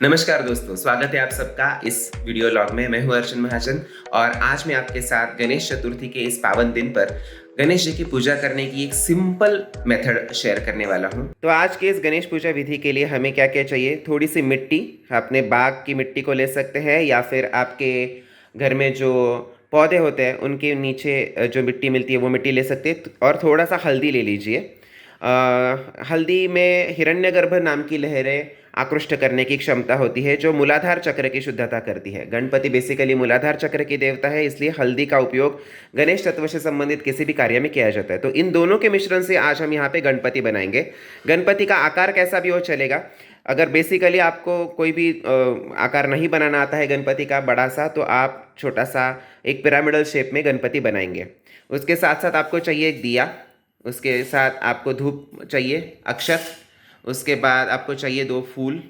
नमस्कार दोस्तों, स्वागत है आप सबका इस वीडियो लॉग में। मैं हूं अर्जुन महाजन और आज मैं आपके साथ गणेश चतुर्थी के इस पावन दिन पर गणेश जी की पूजा करने की एक सिंपल मेथड शेयर करने वाला हूं। तो आज के इस गणेश पूजा विधि के लिए हमें क्या क्या चाहिए? थोड़ी सी मिट्टी, अपने बाग की मिट्टी को ले सकते हैं या फिर आपके घर में जो पौधे होते हैं उनके नीचे जो मिट्टी मिलती है वो मिट्टी ले सकते हैं। और थोड़ा सा हल्दी ले लीजिए। हल्दी में हिरण्यगर्भ नाम की लहरें आकृष्ट करने की क्षमता होती है जो मूलाधार चक्र की शुद्धता करती है। गणपति बेसिकली मूलाधार चक्र की देवता है, इसलिए हल्दी का उपयोग गणेश तत्व से संबंधित किसी भी कार्य में किया जाता है। तो इन दोनों के मिश्रण से आज हम यहाँ पे गणपति बनाएंगे। गणपति का आकार कैसा भी हो चलेगा। अगर बेसिकली आपको कोई भी आकार नहीं बनाना आता है गणपति का बड़ा सा, तो आप छोटा सा एक पिरामिडल शेप में गणपति बनाएंगे। उसके साथ साथ आपको चाहिए एक दिया, उसके साथ आपको धूप चाहिए, अक्षत, उसके बाद आपको चाहिए 2 फूल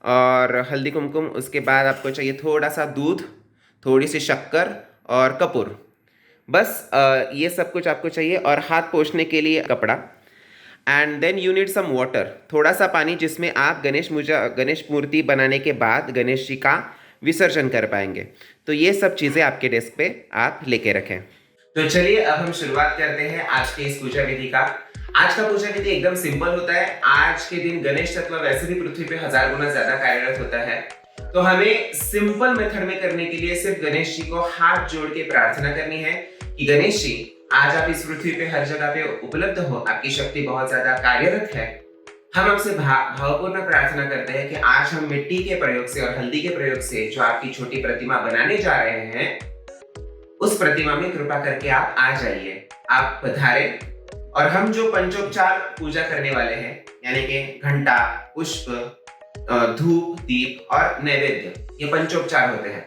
और हल्दी कुमकुम। उसके बाद आपको चाहिए थोड़ा सा दूध, थोड़ी सी शक्कर और कपूर। बस ये सब कुछ आपको चाहिए और हाथ पोंछने के लिए कपड़ा। And then you need some water, थोड़ा सा पानी जिसमें आप गणेश मूर्ति बनाने के बाद गणेश जी का विसर्जन कर पाएंगे। तो ये सब चीज़ें आपके डेस्क पे आप लेके रखें। तो चलिए अब हम शुरुआत करते हैं आज के इस पूजा विधि का। आज का पूजा विधि एकदम सिंपल होता है। आज के दिन गणेश तत्व वैसे भी पृथ्वी पे 1000 गुना ज्यादा कार्यरत होता है, तो हमें सिंपल मेथड में करने के लिए सिर्फ गणेश जी को हाथ जोड़ के प्रार्थना करनी है कि गणेश जी आज आप इस पृथ्वी पे हर जगह पे उपलब्ध हो, आपकी शक्ति बहुत ज्यादा कार्यरत है। हम आपसे भावपूर्ण प्रार्थना करते हैं कि आज हम मिट्टी के प्रयोग से और हल्दी के प्रयोग से जो आपकी छोटी प्रतिमा बनाने जा रहे हैं, उस प्रतिमा में कृपा करके आप आ जाइए, आप पधारे। और हम जो पंचोपचार पूजा करने वाले हैं, यानी कि घंटा, पुष्प, धूप, दीप और नैवेद्य, ये पंचोपचार होते हैं।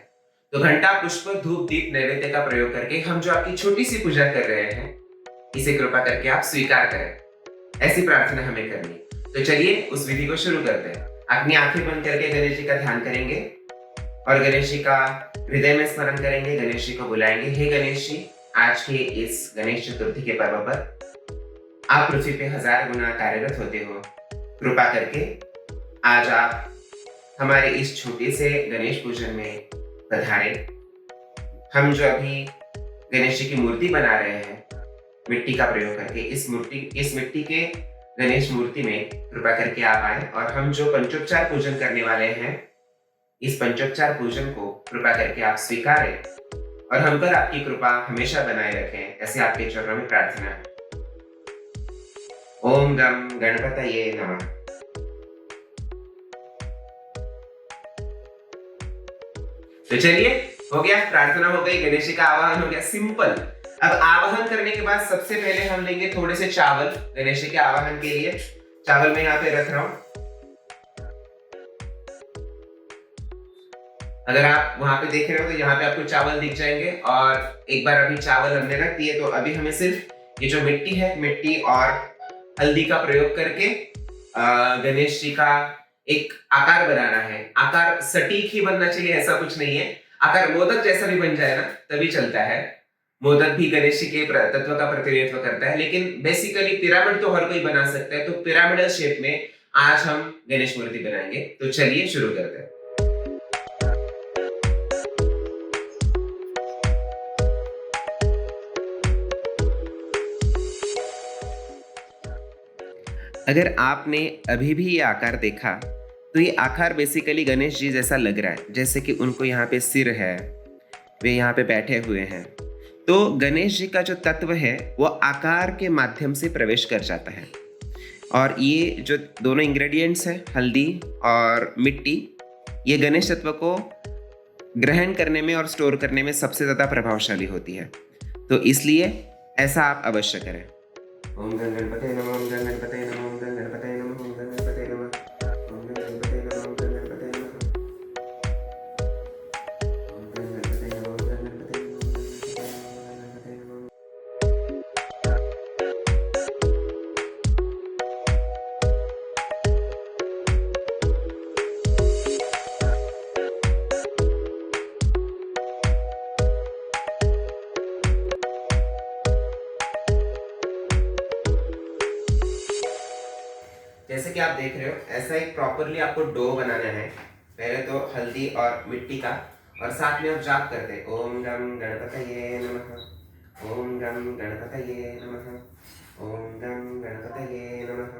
तो घंटा, पुष्प, धूप, दीप, नैवेद्य का प्रयोग करके हम जो आपकी छोटी सी पूजा कर रहे हैं, इसे कृपा करके आप स्वीकार करें, ऐसी प्रार्थना हमें करनी। तो चलिए उस विधि को शुरू करते हैं। अपनी आंखें बंद करके गणेश जी का ध्यान करेंगे और गणेश जी का हृदय में स्मरण करेंगे। गणेश जी को बुलाएंगे, हे गणेश जी, आज के इस गणेश चतुर्थी के पर्व पर आप पृथ्वी पे 1000 गुना कार्यरत होते हो। कृपा करके आज आप हमारे इस छोटे से गणेश पूजन में पधारे। हम जो अभी गणेश जी की मूर्ति बना रहे हैं मिट्टी का प्रयोग करके, इस मिट्टी के गणेश मूर्ति में कृपा करके आप आए और हम जो पंचोपचार पूजन करने वाले हैं, इस पंचोपचार पूजन को कृपा करके आप स्वीकारें और हम पर आपकी कृपा हमेशा बनाए रखें, ऐसे आपके चरणों में प्रार्थना है। ओम गम गणपतये नमः। तो चलिए, हो गया, प्रार्थना हो गई, गणेश जी का आवाहन हो गया, सिंपल। अब आवाहन करने के बाद सबसे पहले हम लेंगे थोड़े से चावल गणेश जी के आवाहन के लिए। चावल मैं यहाँ पे रख रहा हूं। अगर आप वहां पे देख रहे हो तो यहाँ पे आपको चावल दिख जाएंगे। और एक बार अभी चावल हमने रख दिए, तो अभी हमें सिर्फ ये जो मिट्टी है, मिट्टी और हल्दी का प्रयोग करके गणेश जी का एक आकार बनाना है। आकार सटीक ही बनना चाहिए, ऐसा कुछ नहीं है। आकार मोदक जैसा भी बन जाए ना तभी चलता है। मोदक भी गणेश जी के तत्व का प्रतिनिधित्व करता है, लेकिन बेसिकली पिरामिड तो हर कोई बना सकता है। तो पिरामिडल शेप में आज हम गणेश मूर्ति बनाएंगे। तो चलिए शुरू करते हैं। अगर आपने अभी भी ये आकार देखा तो ये आकार बेसिकली गणेश जी जैसा लग रहा है, जैसे कि उनको यहाँ पे सिर है, वे यहाँ पे बैठे हुए हैं। तो गणेश जी का जो तत्व है वो आकार के माध्यम से प्रवेश कर जाता है। और ये जो दोनों इंग्रेडिएंट्स हैं, हल्दी और मिट्टी, ये गणेश तत्व को ग्रहण करने में और स्टोर करने में सबसे ज़्यादा प्रभावशाली होती है। तो इसलिए ऐसा आप अवश्य करें। ओम गण गणपतये नमः, ओम गण गणपतये नमः, ओम गण गणपतये नमः, ओम गण गणपतये नमः, ओम गण गणपतये नमः, ओम गण गणपतये नमः, ओम गण गणपतये नमः, ओम गण गणपतये नमः। जैसे कि आप देख रहे हो, ऐसा एक प्रॉपरली आपको डो बनाना है। पहले तो हल्दी और मिट्टी का, और साथ में आप जाप करते हैं ओम गम गणपतये नमः, ओम गम गणपतये नमः, ओम गम गणपतये नमः,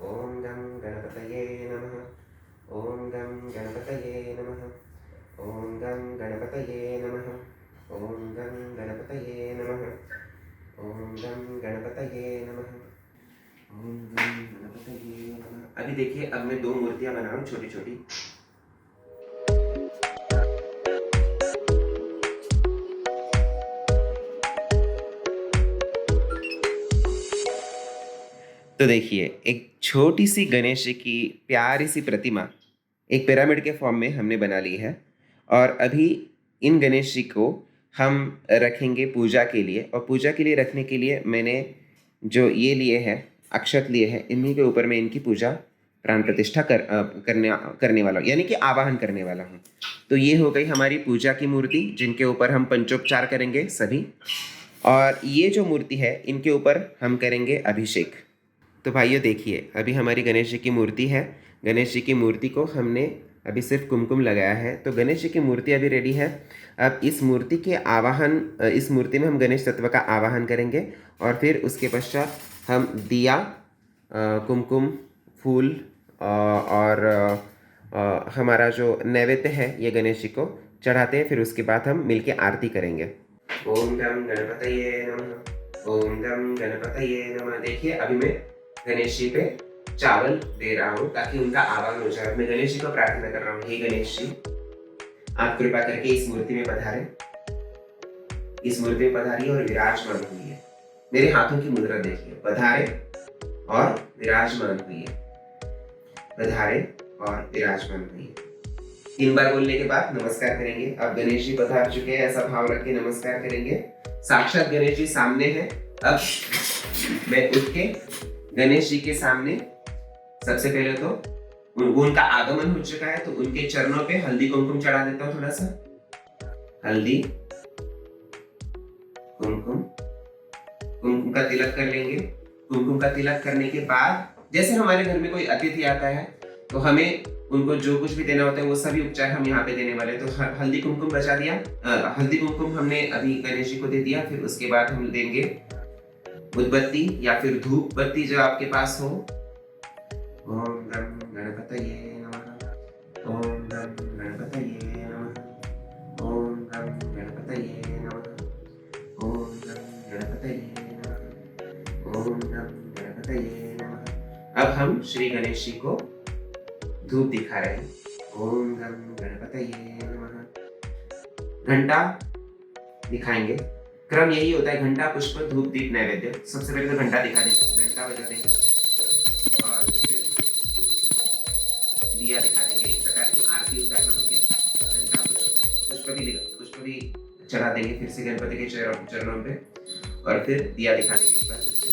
ओम गम गणपतये नमः, ओम गम गणपतये नमः, ओम गम गणपतये नमः, ओम गम गणपतये नमः, ओम गम गणपतये नमः, ओम गम गणपतये नमः। अभी देखिए, अब मैं 2 मूर्तियां बना रहा हूँ छोटी छोटी। तो देखिए, एक छोटी सी गणेश जी की प्यारी सी प्रतिमा एक पिरामिड के फॉर्म में हमने बना ली है, और अभी इन गणेश जी को हम रखेंगे पूजा के लिए। और पूजा के लिए रखने के लिए मैंने जो ये लिए हैं, अक्षत लिए हैं, इन्हीं के ऊपर मैं इनकी पूजा प्राण प्रतिष्ठा करने वाला हूँ, यानी कि आवाहन करने वाला हूँ। तो ये हो गई हमारी पूजा की मूर्ति, जिनके ऊपर हम पंचोपचार करेंगे सभी। और ये जो मूर्ति है, इनके ऊपर हम करेंगे अभिषेक। तो भाइयों देखिए, अभी हमारी गणेश जी की मूर्ति है। गणेश जी की मूर्ति को हमने अभी सिर्फ कुमकुम लगाया है। तो गणेश जी की मूर्ति अभी रेडी है। अब इस मूर्ति के आवाहन, इस मूर्ति में हम गणेश तत्व का आवाहन करेंगे, और फिर उसके पश्चात हम दिया, कुमकुम, फूल और हमारा जो नैवेद्य है ये गणेश जी को चढ़ाते हैं। फिर उसके बाद हम मिलके आरती करेंगे। ओम गम गणपतये नमः, ओम गम गणपतये नमः। देखिए, अभी मैं गणेश जी पे चावल दे रहा हूँ ताकि उनका आवाहन हो जाए। मैं गणेश जी को प्रार्थना कर रहा हूँ, हे गणेश जी, आप कृपा करके इस मूर्ति में पधारे, इस मूर्ति में पधारिए और विराजमान हुई। मेरे हाथों की मुद्रा देखिए, पधारे और विराजमान हुई, पधारे और विराजमान हुई। 3 बार बोलने के बाद नमस्कार करेंगे। अब गणेश जी पधार चुके हैं, ऐसा भाव रख के नमस्कार करेंगे। साक्षात गणेश जी सामने हैं। अब मैं उठ के गणेश जी के सामने सबसे पहले तो उनका आगमन हो चुका है, तो उनके चरणों पे हल्दी कुमकुम चढ़ा देता हूँ। थोड़ा सा हल्दी कुमकुम, कुमकुम का तिलक कर लेंगे। कुमकुम का तिलक करने के बाद, जैसे हमारे घर में कोई अतिथि आता है तो हमें उनको जो कुछ भी देना होता है वो सभी उपचार हम यहाँ पे देने वाले। तो हल्दी कुमकुम बचा दिया, हल्दी कुमकुम हमने अभी गणेश जी को दे दिया। फिर उसके बाद हम देंगे उदबत्ती या फिर धूप बत्ती जो आपके पास हो। ओम गम गणपतये नमः, ओम गम गणपतये नमः, ओम गम गणपतये नमः, ओम गम गणपतये नमः, ओम गम गणपतये नमः। अब हम श्री गणेश जी को धूप दिखा रहे हैं। ओम गम गणपतये नमः। घंटा दिखाएंगे। क्रम यही होता है, घंटा, पुष्प, धूप, दीप, नैवेद्य। सबसे पहले तो घंटा दिखा देंगे, घंटा बजा देंगे, और फिर दिया दिखा देंगे। एक प्रकार की आरती उतारना हो गया। घंटा, पुष्प भी चढ़ा देंगे फिर से गणपति के चरणों पे, और फिर दिया दिखा देंगे एक बार फिर से।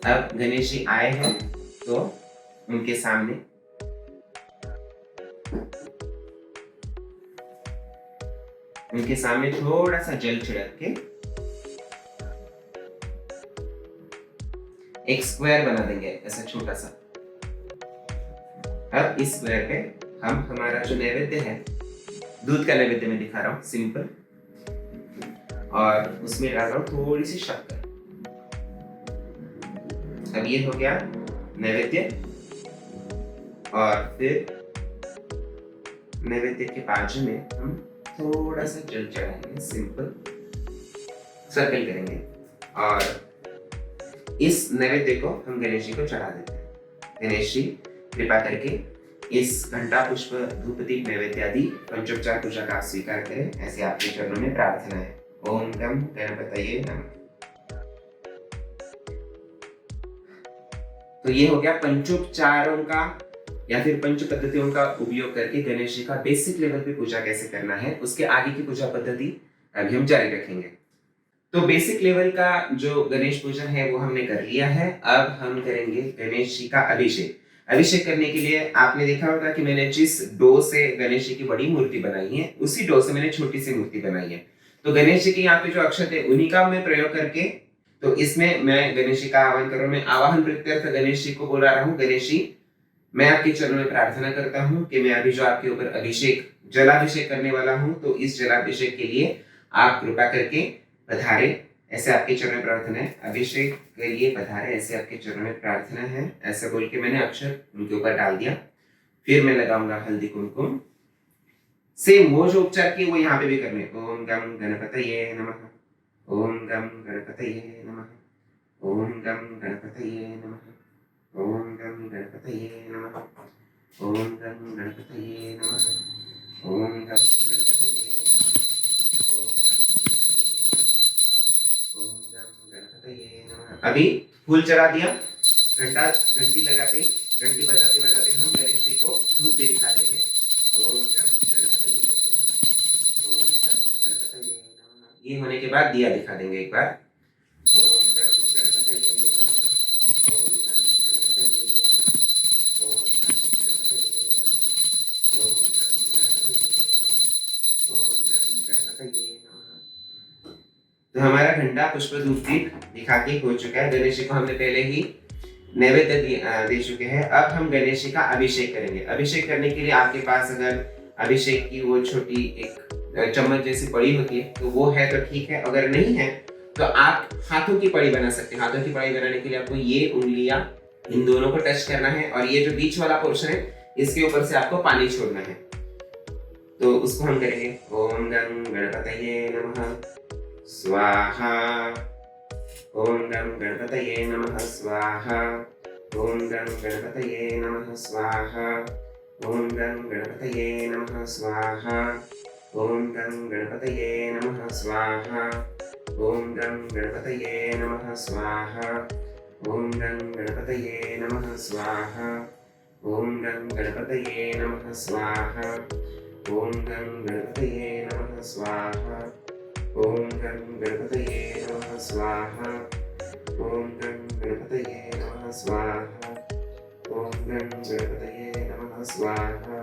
अब गणेश जी आए हैं तो उनके सामने थोड़ा सा जल छिड़क के एक स्क्वायर बना देंगे, ऐसा छोटा सा। अब इस स्क्वायर पे हम हमारा जो नैवेद्य है, दूध का नैवेद्य में दिखा रहा हूं सिंपल, और उसमें डाल रहा हूं थोड़ी सी शक्कर। अब ये हो गया नैवेद्य, और फिर नैवेद्य के बाजू में हम थोड़ा सा जल चढ़ाएंगे, सिंपल सर्कल करेंगे, और इस नैवेद्य को हम गणेश जी को चढ़ा देते हैं। गणेश जी कृपा करके इस घंटा, पुष्प, धूप, दीप, नैवेद्य आदि पंचोपचार पूजा का स्वीकार करें, ऐसे आपके चरणों में प्रार्थना है। ओम गम गणपतये नमः। तो ये हो गया पंचोपचारों का या फिर पंच पद्धतियों का उपयोग करके गणेश जी का बेसिक लेवल पे पूजा कैसे करना है। उसके आगे की पूजा पद्धति अभी हम जारी रखेंगे। तो बेसिक लेवल का जो गणेश पूजन है वो हमने कर लिया है। अब हम करेंगे गणेश जी का अभिषेक। अभिषेक करने के लिए आपने देखा होगा कि मैंने जिस डो से गणेश जी की बड़ी मूर्ति बनाई है, उसी डो से मैंने छोटी सी मूर्ति बनाई है। तो गणेश जी के यहाँ पे जो अक्षत है उन्हीं का मैं प्रयोग करके, तो इसमें मैं गणेश जी का आह्वान कर रहा हूँ। मैं आवाहन प्रत्यर्थ गणेश जी को बोला रहा हूँ, गणेश जी मैं आपके चरणों में प्रार्थना करता हूँ कि मैं अभी जो आपके ऊपर अभिषेक जलाभिषेक करने वाला हूँ, तो इस जलाभिषेक के लिए आप कृपा करके पधारे, ऐसे आपके चरणों में प्रार्थना है। अभिषेक के लिए पधारे, ऐसे आपके चरणों में प्रार्थना है। ऐसा बोल के मैंने अक्षर उनके ऊपर डाल दिया। फिर मैं लगाऊंगा हल्दी कुमकुम। सेम वो जो उपचार किए वो यहाँ पे भी करने। ओम गम गणपतये नमः, ओम गम गणपतये नमः, ओम गम गणपतये नमः, ओम गम गणपतये नमः, ओम गम गणपतये नमः, ओम गम गणपतये नमः, ओम गम गणपतये नमः। अभी फूल चढ़ा दिया, घंटी लगाते, घंटी बजाते बजाते हम गणेश जी को धूप भी दिखा देंगे। ओम गम गणपतये नमः, ओम गम गणपतये नमः। ये होने के बाद दिया दिखा देंगे एक बार। ओम गम गणपतये नमः, ओम गम गणपतये नमः, ओम गम गणपतये नमः, ओम गम गणपतये नमः, ओम गम गणपतये नमः। तो हमारा घंटा पुष्प धूप दीप दिखा के हो चुका है। गणेश जी को हमने पहले ही नैवेद्य दे चुके हैं। अब हम गणेश जी का अभिषेक करेंगे। अभिषेक करने के लिए आपके पास अगर अभिषेक की वो छोटी एक चम्मच जैसी पड़ी होती है तो वो है तो ठीक है, अगर नहीं है तो आप हाथों की पड़ी बना सकते हैं। हाथों की पड़ी बनाने के लिए आपको ये उंगलियां इन दोनों को टच करना है और ये जो बीच वाला पोर्शन है इसके ऊपर से आपको पानी छोड़ना है। तो उसको हम करेंगे। ओम गं गणपतये नमः स्वाहा, ओम गं गणपतये नमः स्वाहा, ओम गं गणपतये नमः स्वाहा, ओम गं गणपतये नमः स्वाहा, ओम गं गणपतये नमः स्वाहा, ओम गं गणपतये नमः स्वाहा, ओम गं गणपतये नमः स्वाहा, ओम गं गणपतये नमः स्वाहा, ओम गं गणपतये नमः स्वाहा, ओम गं गणपतये नमः स्वाहा, ओम गं गणपतये नमः स्वाहा, ओम गं गणपतये नमः स्वाहा,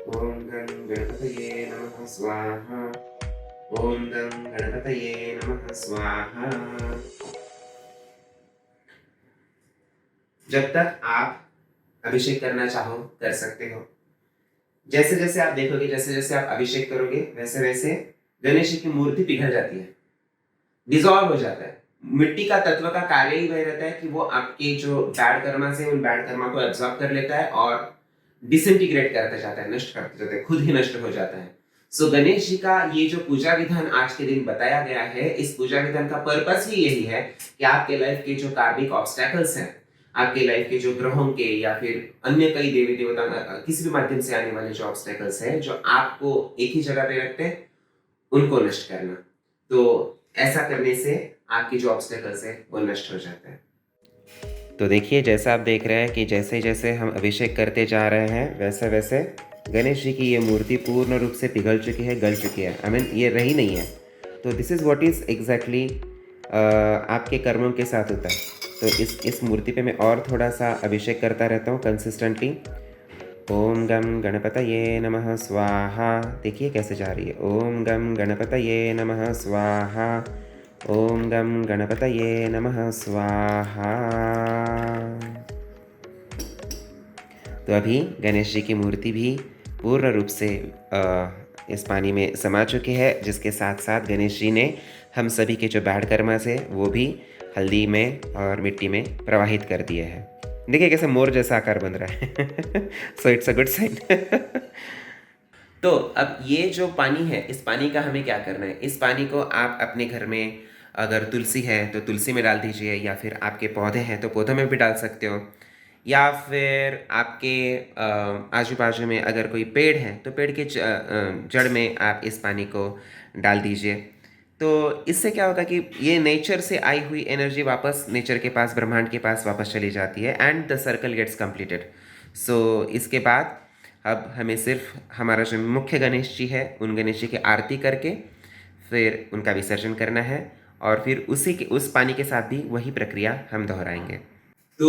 ओम गं गणपतये नमः स्वाहा, ओम गं गणपतये नमः स्वाहा। जब तक आप अभिषेक करना चाहो कर सकते हो। जैसे जैसे आप देखोगे, जैसे जैसे आप अभिषेक करोगे वैसे वैसे गणेश जी की मूर्ति पिघल जाती है, डिसॉल्व हो जाता है। मिट्टी का तत्व का कार्य ही वह रहता है कि वो आपके जो बैड कर्मा से उन बैड कर्मा को एब्जॉर्ब कर लेता है और डिसइंटीग्रेट करता जाता है, नष्ट करता जाता है, खुद ही नष्ट हो जाता है। सो गणेश जी का ये जो पूजा विधान आज के दिन बताया गया है, इस पूजा विधान का पर्पस ही यही है कि आपके लाइफ के जो कार्मिक ऑब्स्टैकल्स हैं, आपके लाइफ के जो ग्रहों के या फिर अन्य कई देवी देवता किसी भी माध्यम से आने वाले जो ऑब्स्टैकल्स हैं जो आपको एक ही जगह पे रखते हैं, उनको नष्ट करना। तो ऐसा करने से आपकी जो ऑब्स्टैकल्स है वो नष्ट हो जाता है। तो देखिए, जैसा आप देख रहे हैं कि जैसे जैसे हम अभिषेक करते जा रहे हैं वैसे वैसे गणेश जी की ये मूर्ति पूर्ण रूप से पिघल चुकी है, गल चुकी है। आई मीन ये रही नहीं है। तो this is what is exactly आपके कर्मों के साथ होता है। तो इस मूर्ति पे मैं और थोड़ा सा अभिषेक करता रहता हूँ कंसिस्टेंटली। ओम गम गणपतये नमः स्वाहा। देखिए कैसे जा रही है। ओम गम गणपतये नमः स्वाहा, ओम गम गणपतये नमः स्वाहा। तो अभी गणेश जी की मूर्ति भी पूर्ण रूप से इस पानी में समा चुकी है, जिसके साथ साथ गणेश जी ने हम सभी के जो बैड कर्मा से वो भी हल्दी में और मिट्टी में प्रवाहित कर दिए हैं। देखिए कैसे मोर जैसा आकार बन रहा है। So it's a good sign. तो अब ये जो पानी है, इस पानी का हमें क्या करना है? इस पानी को आप अपने घर में अगर तुलसी है तो तुलसी में डाल दीजिए, या फिर आपके पौधे हैं तो पौधों में भी डाल सकते हो, या फिर आपके आजू बाजू में अगर कोई पेड़ है तो पेड़ के जड़ में आप इस पानी को डाल दीजिए। तो इससे क्या होगा कि ये नेचर से आई हुई एनर्जी वापस नेचर के पास, ब्रह्मांड के पास वापस चली जाती है and the circle gets completed. So इसके बाद अब हमें सिर्फ हमारा जो मुख्य गणेश जी है उन गणेश जी की आरती करके फिर उनका विसर्जन करना है, और फिर उस पानी के साथ भी वही प्रक्रिया हम दोहराएंगे। तो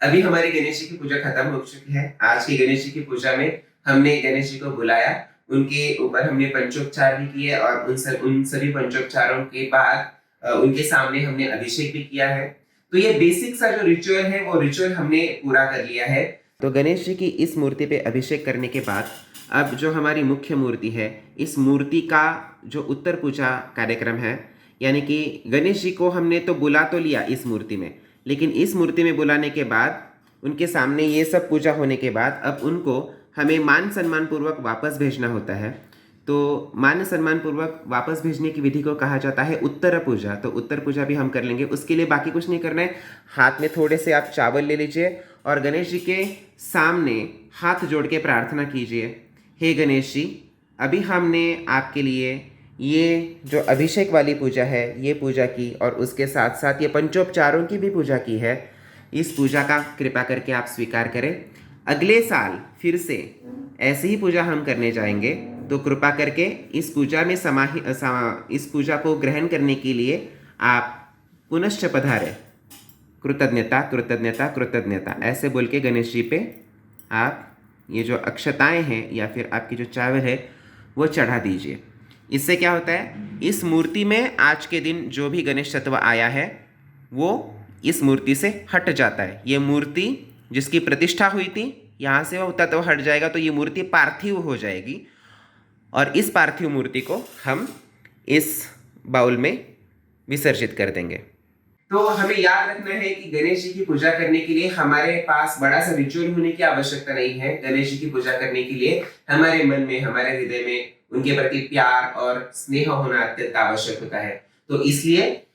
अभी हमारी गणेश जी की पूजा खत्म हो चुकी है। आज की गणेश जी की पूजा में हमने गणेश जी को बुलाया, उनके ऊपर हमने पंचोपचार भी किए, और उन सभी पंचोपचारों के बाद उनके सामने हमने अभिषेक भी किया है। तो ये बेसिक सा जो रिचुअल है वो रिचुअल हमने पूरा कर लिया है। तो गणेश जी की इस मूर्ति पे अभिषेक करने के बाद अब जो हमारी मुख्य मूर्ति है, इस मूर्ति का जो उत्तर पूजा कार्यक्रम है, यानी कि गणेश जी को हमने तो बुला तो लिया इस मूर्ति में, लेकिन इस मूर्ति में बुलाने के बाद उनके सामने ये सब पूजा होने के बाद अब उनको हमें मान सम्मान पूर्वक वापस भेजना होता है। तो मान सम्मान पूर्वक वापस भेजने की विधि को कहा जाता है उत्तर पूजा। तो उत्तर पूजा भी हम कर लेंगे। उसके लिए बाकी कुछ नहीं करना है। हाथ में थोड़े से आप चावल ले लीजिए और गणेश जी के सामने हाथ जोड़ के प्रार्थना कीजिए, हे गणेश जी, अभी हमने आपके लिए ये जो अभिषेक वाली पूजा है ये पूजा की और उसके साथ साथ ये पंचोपचारों की भी पूजा की है। इस पूजा का कृपा करके आप स्वीकार करें। अगले साल फिर से ऐसी ही पूजा हम करने जाएंगे, तो कृपा करके इस पूजा में इस पूजा को ग्रहण करने के लिए आप पुनश्च पधारें। कृतज्ञता कृतज्ञता कृतज्ञता ऐसे बोल के गणेश जी पे आप ये जो अक्षताएं हैं या फिर आपकी जो चावल है वो चढ़ा दीजिए। इससे क्या होता है, इस मूर्ति में आज के दिन जो भी गणेश तत्व आया है वो इस मूर्ति से हट जाता है। ये मूर्ति जिसकी प्रतिष्ठा हुई थी यहाँ से वो तत्व हट जाएगा, तो ये मूर्ति पार्थिव हो जाएगी और इस पार्थिव मूर्ति को हम इस बाउल में विसर्जित कर देंगे। तो हमें याद रखना है कि गणेश जी की पूजा करने के लिए हमारे पास बड़ा सा रिचुअल होने की आवश्यकता नहीं है। गणेश जी की पूजा करने के लिए हमारे मन में, हमारे हृदय में उनके प्रति प्यार और स्नेह होना अत्यंत आवश्यक होता है। तो इसलिए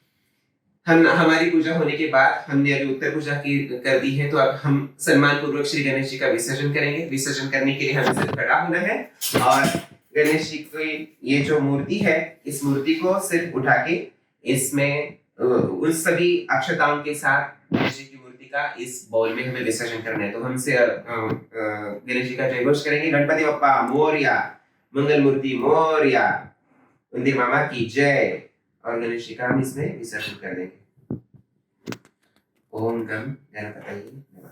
हमारी पूजा होने के बाद हमने अभी उत्तर पूजा कर दी है, तो अब हम सम्मान पूर्वक श्री गणेश जी का विसर्जन करेंगे। विसर्जन करने के लिए हमें सिर्फ खड़ा होना है और गणेश जी की ये जो मूर्ति है इस मूर्ति को सिर्फ उठा के इसमें उन सभी अक्षताओं के साथ गणेश जी की मूर्ति का इस बाउल में हमें विसर्जन करना है। तो हमसे गणेश जी का जय घोष करेंगे, गणपति बप्पा मोरया, मंगल मूर्ति मोरया, मंदिर मामा की जय, और गणेश जी का हम इसमें विसर्जन कर देंगे। ओम गम गणपतये नमः।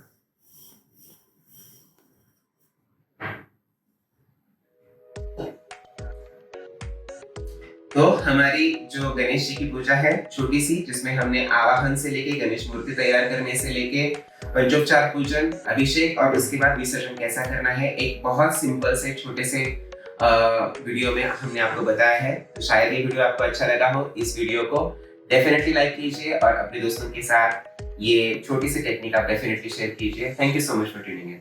तो हमारी जो गणेश जी की पूजा है छोटी सी, जिसमें हमने आवाहन से लेके गणेश मूर्ति तैयार करने से लेके पंचोपचार पूजन, अभिषेक और उसके बाद विसर्जन कैसा करना है, एक बहुत सिंपल से छोटे से वीडियो में हमने आपको बताया है। तो शायद ये वीडियो आपको अच्छा लगा हो। इस वीडियो को डेफिनेटली लाइक कीजिए और अपने दोस्तों के साथ ये छोटी सी टेक्निक आप डेफिनेटली शेयर कीजिए। Thank you so much for tuning in.